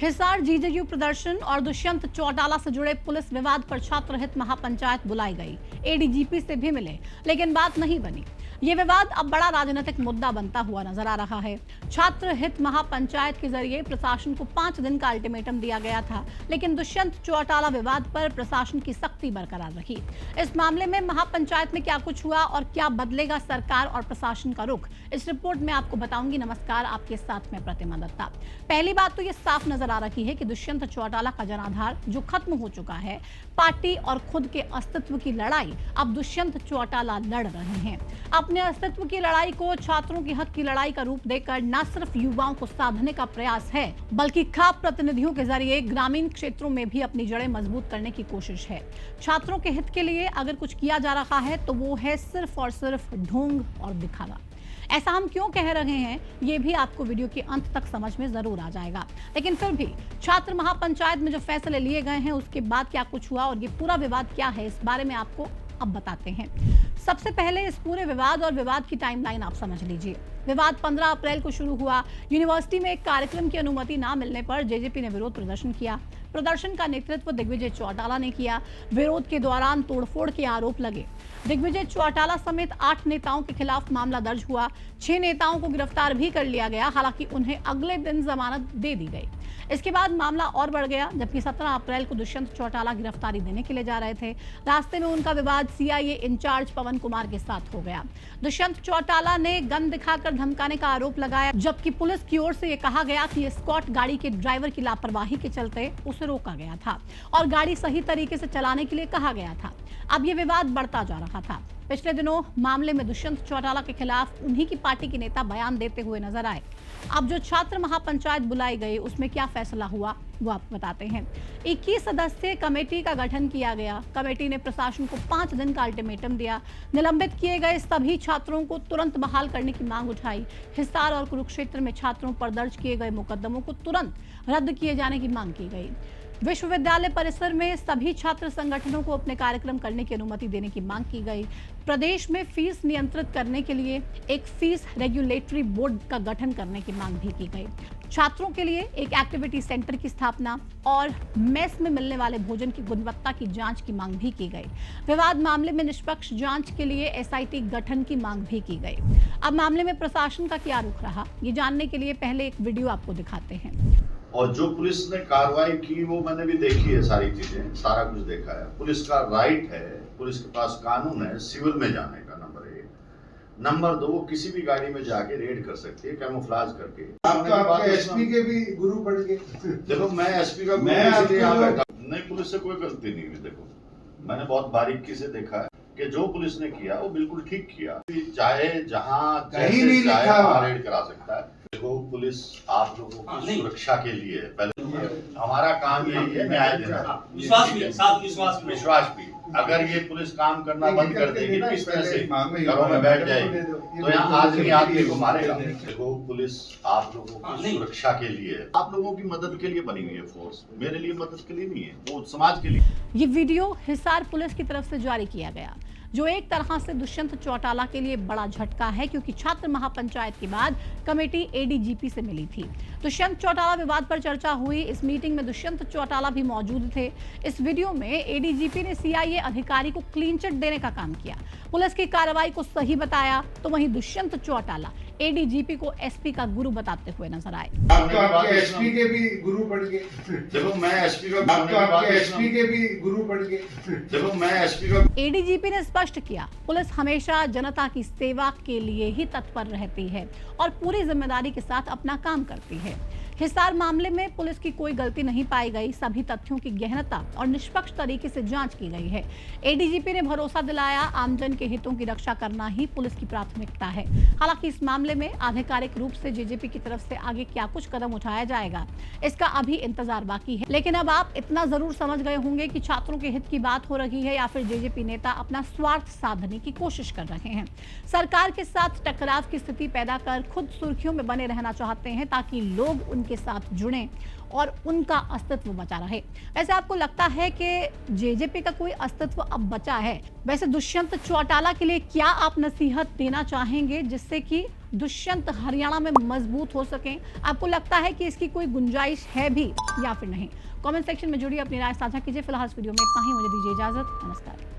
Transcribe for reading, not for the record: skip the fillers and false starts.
Hisar GJU प्रदर्शन और दुष्यंत चौटाला से जुड़े पुलिस विवाद पर छात्र हित महापंचायत बुलाई गई। एडीजीपी से भी मिले, लेकिन बात नहीं बनी। ये विवाद अब बड़ा राजनीतिक मुद्दा बनता हुआ नजर आ रहा है। छात्र हित महापंचायत के जरिए प्रशासन को 5 दिन का अल्टीमेटम दिया गया था, लेकिन दुष्यंत चौटाला विवाद पर प्रशासन की सख्ती बरकरार रही। इस मामले में महापंचायत में क्या कुछ हुआ और क्या बदलेगा सरकार और प्रशासन का रुख, इस रिपोर्ट में आपको बताऊंगी। नमस्कार, आपके साथ में प्रतिमा दत्ता। पहली बात तो ये साफ नजर आ रही है कि दुष्यंत चौटाला का जनाधार जो खत्म हो चुका है, पार्टी और खुद के अस्तित्व की लड़ाई अब दुष्यंत चौटाला लड़ रहे हैं। अपने अस्तित्व की लड़ाई को छात्रों के हक की लड़ाई का रूप देकर न सिर्फ युवाओं को साधने का प्रयास है, बल्कि खाप प्रतिनिधियों के जरिए ग्रामीण क्षेत्रों में भी अपनी जड़ें मजबूत करने की कोशिश है। छात्रों के हित के लिए अगर कुछ किया जा रहा है तो वो है सिर्फ और सिर्फ ढोंग और दिखावा। ऐसा हम क्यों कह रहे हैं, ये भी आपको वीडियो के अंत तक समझ में जरूर आ जाएगा। लेकिन फिर भी छात्र महापंचायत में जो फैसले लिए गए हैं उसके बाद क्या कुछ हुआ और ये पूरा विवाद क्या है, इस बारे में आपको अब बताते हैं। सबसे पहले इस पूरे विवाद और विवाद की टाइमलाइन आप समझ लीजिए। विवाद 15 अप्रैल को शुरू हुआ। यूनिवर्सिटी में एक कार्यक्रम की अनुमति ना मिलने पर जेजेपी ने विरोध प्रदर्शन किया। प्रदर्शन का नेतृत्व दिग्विजय चौटाला ने किया। विरोध के दौरान तोड़फोड़ के आरोप लगे। दिग्विजय चौटाला समेत 8 नेताओं के खिलाफ मामला दर्ज हुआ। 6 नेताओं को गिरफ्तार भी कर लिया गया, हालांकि उन्हें अगले दिन जमानत दे दी गई। इसके बाद मामला और बढ़ गया, जबकि 17 अप्रैल को दुष्यंत चौटाला गिरफ्तारी देने के लिए जा रहे थे। रास्ते में उनका विवाद सीआईए इंचार्ज पवन कुमार के साथ हो गया। दुष्यंत चौटाला ने गन दिखाकर धमकाने का आरोप लगाया, जबकि पुलिस की ओर से यह कहा गया कि स्कॉट गाड़ी के ड्राइवर की लापरवाही के चलते उसे रोका गया था और गाड़ी सही तरीके से चलाने के लिए कहा गया था। अब यह विवाद बढ़ता जा रहा था। पिछले दिनों मामले में दुष्यंत चौटाला के खिलाफ उन्हीं की पार्टी के नेता बयान देते हुए नजर आए। अब जो छात्र महापंचायत बुलाई गई उसमें क्या फैसला हुआ वो आपको बताते हैं। 21 सदस्यीय कमेटी का गठन किया गया। कमेटी ने प्रशासन को 5 दिन का अल्टीमेटम दिया। निलंबित किए गए सभी छात्रों को तुरंत बहाल करने की मांग उठाई। हिसार और कुरुक्षेत्र में छात्रों पर दर्ज किए गए मुकदमों को तुरंत रद्द किए जाने की मांग की गई। विश्वविद्यालय परिसर में सभी छात्र संगठनों को अपने कार्यक्रम करने की अनुमति देने की मांग की गई। प्रदेश में फीस नियंत्रित करने के लिए एक फीस रेगुलेटरी बोर्ड का गठन करने की मांग भी की गई। छात्रों के लिए एक एक्टिविटी सेंटर की स्थापना और मेस में मिलने वाले भोजन की गुणवत्ता की जांच की मांग भी की गई। विवाद मामले में निष्पक्ष जांच के लिए एसआईटी गठन की मांग भी की गई। अब मामले में प्रशासन का क्या रुख रहा, ये जानने के लिए पहले एक वीडियो आपको दिखाते हैं। और जो पुलिस ने कार्रवाई की वो मैंने भी देखी है, सारी चीजें, सारा कुछ देखा है। पुलिस का राइट है, पुलिस के पास कानून है सिविल में जाने का, नंबर 1। नंबर 2, वो किसी भी गाड़ी में जाके रेड कर सकती है कैमोफ्लेज करके। आप तो आपके एसपी के भी गुरु बन गए। देखो मैं एसपी का गुरु इसलिए यहाँ बैठा नहीं, पुलिस से कोई गलती नहीं हुई। देखो मैंने बहुत बारीकी से देखा है कि जो पुलिस ने किया वो बिल्कुल ठीक किया। चाहे जहाँ कहीं नहीं लिखा हुआ रेड करा सकता है। देखो पुलिस आप लोगों की सुरक्षा के लिए पहले हमारा काम यही है, न्याय देना, विश्वास भी। अगर ये पुलिस काम करना बंद कर देगी ना, इस तरह से घरों में बैठ जाएगी तो यहाँ आदमी आदमी को मारेगा। देखो पुलिस आप लोगों की सुरक्षा के लिए, आप लोगों की मदद के लिए बनी हुई है फोर्स, मेरे लिए मदद के लिए नहीं है, वो समाज के लिए। ये वीडियो हिसार पुलिस की तरफ से जारी किया गया, जो एक तरह से दुष्यंत चौटाला के लिए बड़ा झटका है, क्योंकि छात्र महापंचायत के बाद कमेटी एडीजीपी से मिली थी। दुष्यंत चौटाला विवाद पर चर्चा हुई। इस मीटिंग में दुष्यंत चौटाला भी मौजूद थे। इस वीडियो में एडीजीपी ने सीआईए अधिकारी को क्लीन चिट देने का काम किया, पुलिस की कार्रवाई को सही बताया, तो वहीं दुष्यंत चौटाला एडीजीपी को एसपी का गुरु बताते हुए नजर आए। आप तो आपके एसपी के भी गुरु बन गए। देखो मैं एसपी का गुरु बन गए। देखो मैं एसपी का एडीजीपी ने स्पष्ट किया, पुलिस हमेशा जनता की सेवा के लिए ही तत्पर रहती है और पूरी जिम्मेदारी के साथ अपना काम करती है। हिसार मामले में पुलिस की कोई गलती नहीं पाई गई। सभी तथ्यों की गहनता और निष्पक्ष तरीके से जांच की गई है। एडीजीपी ने भरोसा दिलाया, आमजन के हितों की रक्षा करना ही पुलिस की प्राथमिकता है। हालांकि इस मामले में आधिकारिक रूप से जेजेपी की तरफ से आगे क्या कुछ कदम उठाया जाएगा, इसका अभी इंतजार बाकी है। लेकिन अब आप इतना जरूर समझ गए होंगे कि छात्रों के हित की बात हो रही है या फिर जेजेपी नेता अपना स्वार्थ साधने की कोशिश कर रहे हैं। सरकार के साथ टकराव की स्थिति पैदा कर खुद सुर्खियों में बने रहना चाहते हैं, ताकि लोग के साथ जुड़ें और उनका अस्तित्व बचा रहे। वैसे आपको लगता है कि जेजेपी का कोई अस्तित्व अब बचा है? वैसे दुष्यंत चौटाला के लिए क्या आप नसीहत देना चाहेंगे जिससे कि दुष्यंत हरियाणा में मजबूत हो सकें? आपको लगता है कि इसकी कोई गुंजाइश है भी या फिर नहीं? कमेंट सेक्शन में जुड़िए, अपनी राय साझा कीजिए। फिलहाल इस वीडियो में इतना ही, मुझे दीजिए इजाजत। नमस्कार।